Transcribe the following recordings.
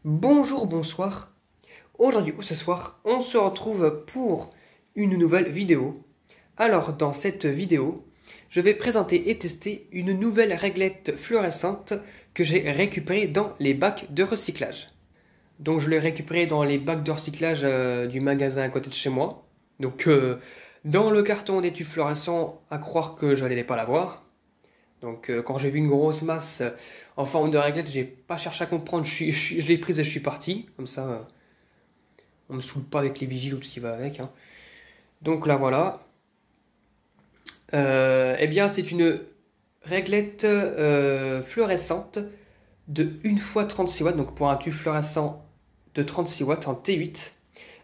Bonjour, bonsoir. Aujourd'hui ou ce soir, on se retrouve pour une nouvelle vidéo. Alors, dans cette vidéo, je vais présenter et tester une nouvelle réglette fluorescente que j'ai récupérée dans les bacs de recyclage. Donc, je l'ai récupérée dans les bacs de recyclage du magasin à côté de chez moi. Donc, dans le carton des tubes fluorescents, à croire que je n'allais pas l'avoir. Donc quand j'ai vu une grosse masse en forme de réglette, j'ai pas cherché à comprendre, je l'ai prise et je suis parti. Comme ça, on me saoule pas avec les vigiles ou tout ce qui va avec. Hein. Donc là voilà. Eh bien c'est une réglette fluorescente de 1 fois 36 watts. Donc pour un tube fluorescent de 36 watts en T8.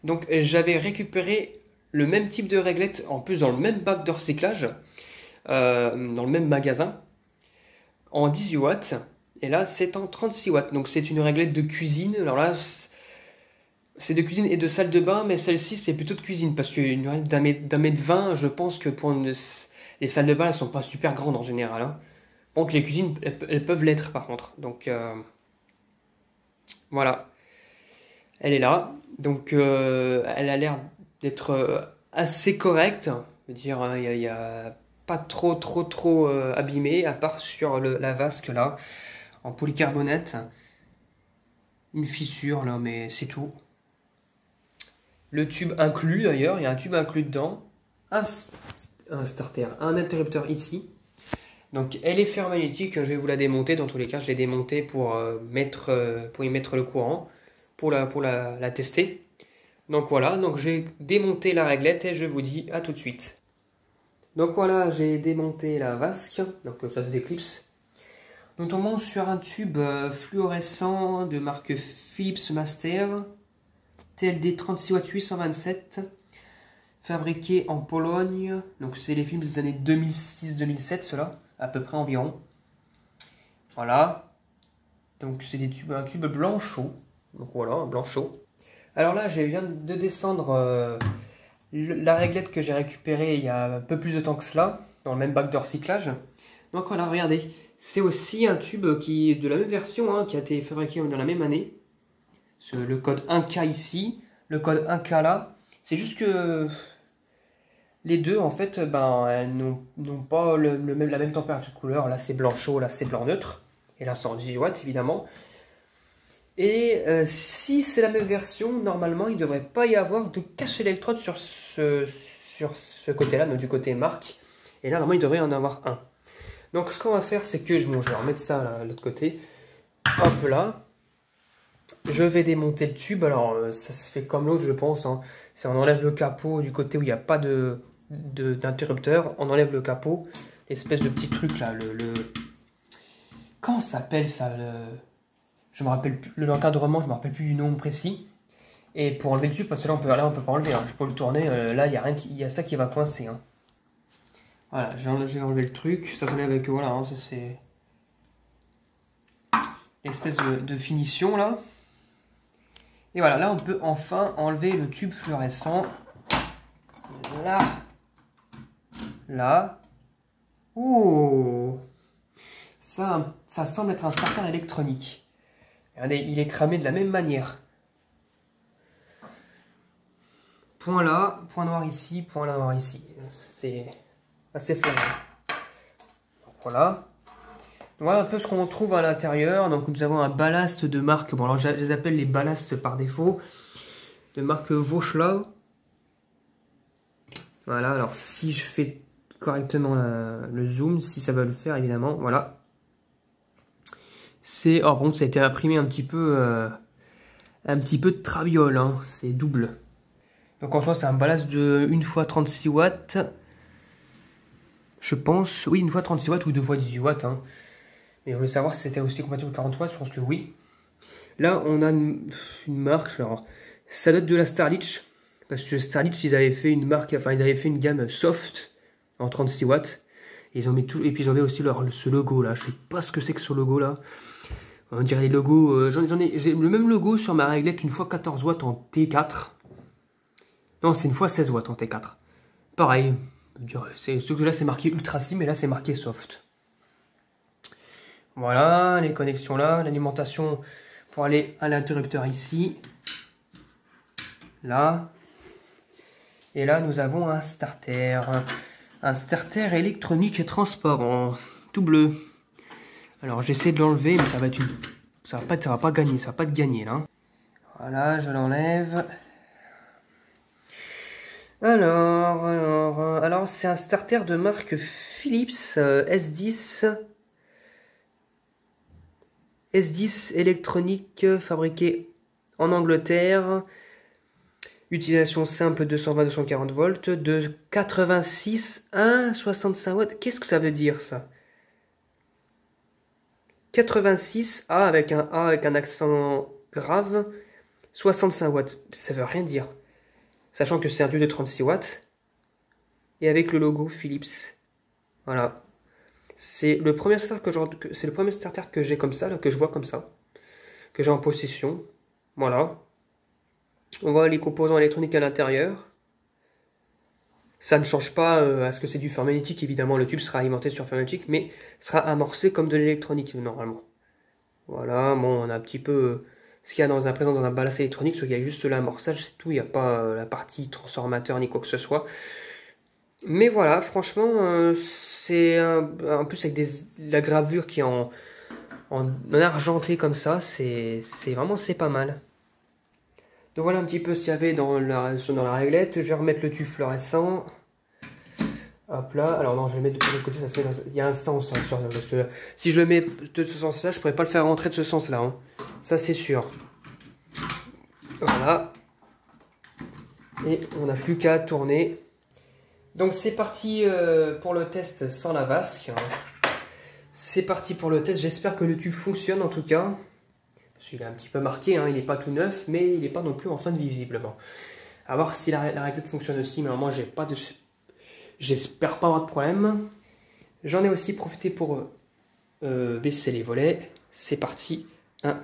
Donc j'avais récupéré le même type de réglette, en plus dans le même bac de recyclage, dans le même magasin, en 18 watts, et là c'est en 36 watts, donc c'est une réglette de cuisine. Alors là c'est de cuisine et de salle de bain, mais celle-ci c'est plutôt de cuisine, parce qu'une réglette d'un mètre 20, je pense que pour les salles de bain elles sont pas super grandes en général, hein. Bon, que les cuisines elles peuvent l'être par contre, donc voilà, elle est là, donc elle a l'air d'être assez correcte, je veux dire, hein, il y a pas trop abîmé, à part sur la vasque là, en polycarbonate. Une fissure là, mais c'est tout. Le tube inclus d'ailleurs, il y a un tube inclus dedans. Un starter, un interrupteur ici. Donc elle est fermagnétique, je vais vous la démonter. Dans tous les cas, je l'ai démontée pour y mettre le courant, pour la tester. Donc voilà, donc j'ai démonté la réglette et je vous dis à tout de suite. Donc voilà, j'ai démonté la vasque, donc ça se déclipse. Nous tombons sur un tube fluorescent de marque Philips Master, TLD 36 Watt 827, fabriqué en Pologne. Donc c'est les films des années 2006-2007, cela, à peu près environ. Voilà. Donc c'est un tube blanc chaud. Donc voilà, un blanc chaud. Alors là, je viens de descendre la réglette que j'ai récupérée il y a un peu plus de temps que cela, dans le même bac de recyclage. Donc voilà, regardez, c'est aussi un tube qui est de la même version, hein, qui a été fabriqué dans la même année. Le code 1K ici, le code 1K là. C'est juste que les deux, en fait, ben, elles n'ont pas la même température de couleur. Là, c'est blanc chaud, là, c'est blanc neutre. Et là, c'est en 18 watts, évidemment. Et si c'est la même version, normalement, il ne devrait pas y avoir de cache électrode sur ce côté-là, donc du côté marque. Et là, normalement, il devrait y en avoir un. Donc, ce qu'on va faire, c'est que je vais remettre ça là, de l'autre côté. Hop là. Je vais démonter le tube. Alors, ça se fait comme l'autre, je pense. Hein. C'est on enlève le capot du côté où il n'y a pas d'interrupteur. On enlève le capot. L'espèce de petit truc là. Comment ça s'appelle ça Je me rappelle plus, l'encadrement, je me rappelle plus du nom précis. Et pour enlever le tube, parce que là on peut pas enlever, hein. Je peux le tourner, là il y a ça qui va coincer. Hein. Voilà, j'ai enlevé le truc, ça s'enlève avec, voilà, hein, ça c'est l'espèce de finition là. Et voilà, là on peut enfin enlever le tube fluorescent. Là. Là. Oh, ça semble être un starter électronique. Regardez, il est cramé de la même manière. Point là, point noir ici, point noir ici. C'est assez flagrant. Voilà. Voilà un peu ce qu'on trouve à l'intérieur. Donc nous avons un ballast de marque, bon alors je les appelle les ballasts par défaut, de marque Vauchlau. Voilà, alors si je fais correctement le zoom, si ça va le faire évidemment, voilà. C'est, oh bon, ça a été imprimé un petit peu de traviole, hein. C'est double. Donc en soi c'est un ballast de 1 fois 36 watts. Je pense, oui, 1 fois 36 watts ou 2 fois 18 watts. Hein. Et je voulais savoir si c'était aussi compatible 40 watts, je pense que oui. Là on a une marque, alors ça date de la Starlich. Parce que Starlich ils avaient fait une marque, enfin ils avaient fait une gamme soft en 36 watts. Et ils ont mis tout, et puis ils avaient aussi ce logo là, je sais pas ce que c'est que ce logo là. On dirait les logos, j'ai le même logo sur ma réglette 1 fois 14 watts en T4. Non, c'est 1 fois 16 watts en T4. Pareil, ce que là c'est marqué ultra slim et là c'est marqué soft. Voilà, les connexions là, l'alimentation pour aller à l'interrupteur ici. Là. Et là, nous avons un starter. Un starter électronique et transparent. Tout bleu. Alors, j'essaie de l'enlever, mais ça va être ça va pas gagner. Ça va pas te gagner, là. Voilà, je l'enlève. Alors, c'est un starter de marque Philips S10. S10 électronique fabriqué en Angleterre. Utilisation simple 220-240 volts de 86 à 65 watts. Qu'est-ce que ça veut dire ça? 86 A avec un accent grave, 65 watts. Ça veut rien dire. Sachant que c'est un tube de 36 watts et avec le logo Philips. Voilà. C'est le premier starter que j'ai comme ça, là, que je vois comme ça, que j'ai en possession. Voilà. On voit les composants électroniques à l'intérieur. Ça ne change pas à ce que c'est du fer magnétique, évidemment. Le tube sera alimenté sur fer magnétique, mais sera amorcé comme de l'électronique, normalement. Voilà, bon, on a un petit peu ce qu'il y a présent dans un ballast électronique, sauf qu'il y a juste l'amorçage, c'est tout. Il n'y a pas la partie transformateur ni quoi que ce soit. Mais voilà, franchement, c'est en plus avec la gravure qui est en argenté comme ça, c'est pas mal. Donc voilà un petit peu ce qu'il y avait dans la réglette. Je vais remettre le tube fluorescent. Hop là, alors non, je vais le mettre de l'autre côté, il y a un sens, hein, parce que si je le mets de ce sens-là, je pourrais pas le faire rentrer de ce sens-là. Hein. Ça, c'est sûr. Voilà. Et on n'a plus qu'à tourner. Donc c'est parti pour le test sans la vasque. C'est parti pour le test, j'espère que le tube fonctionne en tout cas. Parce qu'il est un petit peu marqué, hein. Il n'est pas tout neuf, mais il n'est pas non plus en fin de vie visiblement. A voir si la réglette fonctionne aussi, mais moi j'espère pas avoir de problème. J'en ai aussi profité pour baisser les volets. C'est parti. 1,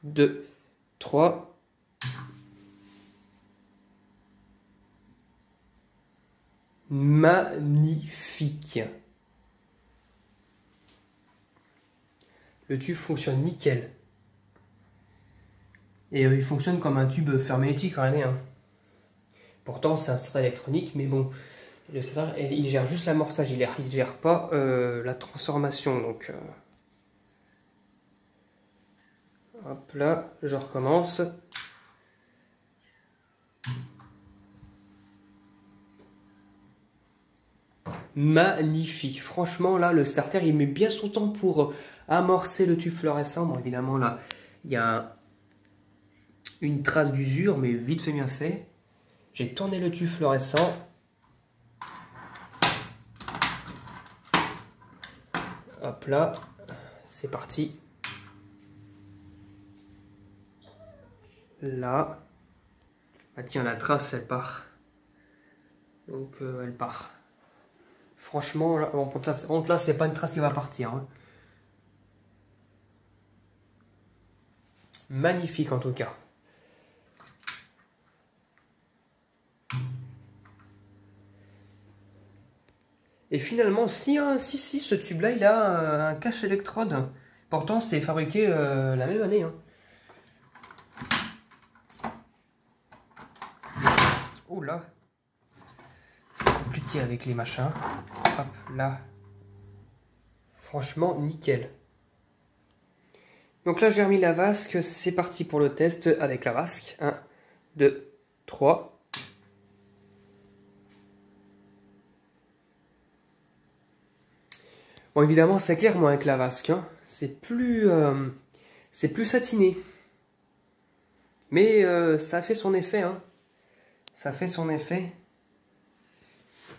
2, 3. Magnifique. Le tube fonctionne nickel. Et il fonctionne comme un tube fer magnétique, regardez. Hein. Pourtant, c'est un starter électronique, mais bon, le starter, il gère juste l'amorçage, il ne gère pas la transformation. Donc, hop là, je recommence. Magnifique. Franchement, là, le starter, il met bien son temps pour amorcer le tube fluorescent. Bon, évidemment, là, il y a une trace d'usure, mais vite fait, bien fait. J'ai tourné le tube fluorescent. Hop là, c'est parti. Là. Ah tiens, la trace, elle part. Donc, elle part. Franchement, là, c'est pas une trace qui va partir. Hein. Magnifique en tout cas. Et finalement, si ce tube-là, il a un cache électrode. Pourtant, c'est fabriqué la même année. Hein. Oh là, c'est compliqué avec les machins. Hop là. Franchement, nickel. Donc là, j'ai remis la vasque. C'est parti pour le test avec la vasque. 1, 2, 3. Bon, évidemment, c'est clair, moi, avec la vasque. Hein. C'est plus satiné. Mais ça fait son effet. Hein. Ça fait son effet.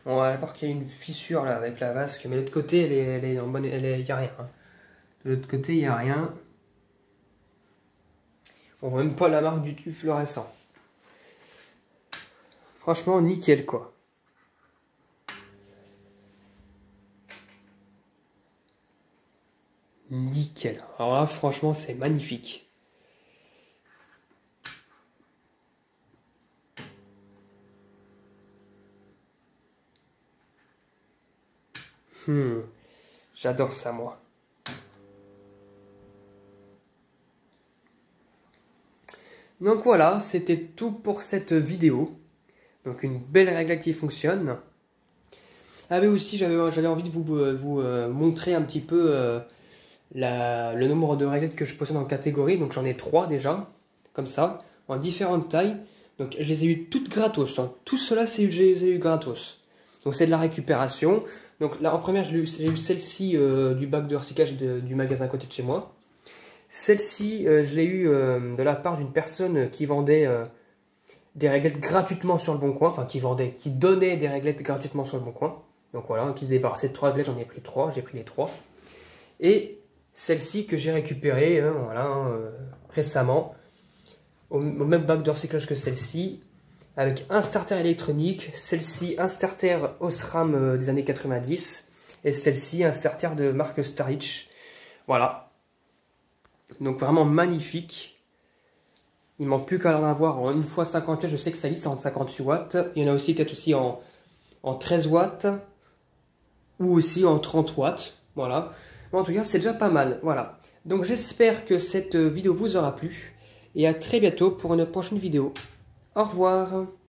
On va voir qu'il y a une fissure là avec la vasque. Mais de l'autre côté, il n'y a rien. Hein. De l'autre côté, il n'y a rien. On voit même pas la marque du tube fluorescent. Franchement, nickel, quoi. Nickel. Alors là, franchement, c'est magnifique. J'adore ça, moi. Donc voilà, c'était tout pour cette vidéo. Donc une belle réglette qui fonctionne. Ah mais aussi j'avais envie de vous montrer un petit peu le nombre de réglettes que je possède en catégorie. Donc j'en ai 3 déjà, comme ça, en différentes tailles. Donc je les ai eu toutes gratos, hein. Tout cela, je les ai eu gratos. Donc c'est de la récupération. Donc là en première, j'ai eu celle-ci du bac de recyclage du magasin à côté de chez moi. Celle-ci, je l'ai eu de la part d'une personne qui vendait des réglettes gratuitement sur le Bon Coin. Enfin qui donnait des réglettes gratuitement sur le Bon Coin. Donc voilà, qui se débarrassait de 3 réglettes, j'en ai pris 3, j'ai pris les 3. Et celle-ci que j'ai récupérée récemment, au même bac de recyclage que celle-ci, avec un starter électronique, celle-ci un starter Osram des années 90, et celle-ci un starter de marque Starich. Voilà. Donc vraiment magnifique. Il manque plus qu'à en avoir en 1x50, je sais que ça lisse en 58 watts. Il y en a aussi peut-être aussi en 13 watts, ou aussi en 30 watts. Voilà. Bon, en tout cas, c'est déjà pas mal. Voilà. Donc j'espère que cette vidéo vous aura plu. Et à très bientôt pour une prochaine vidéo. Au revoir.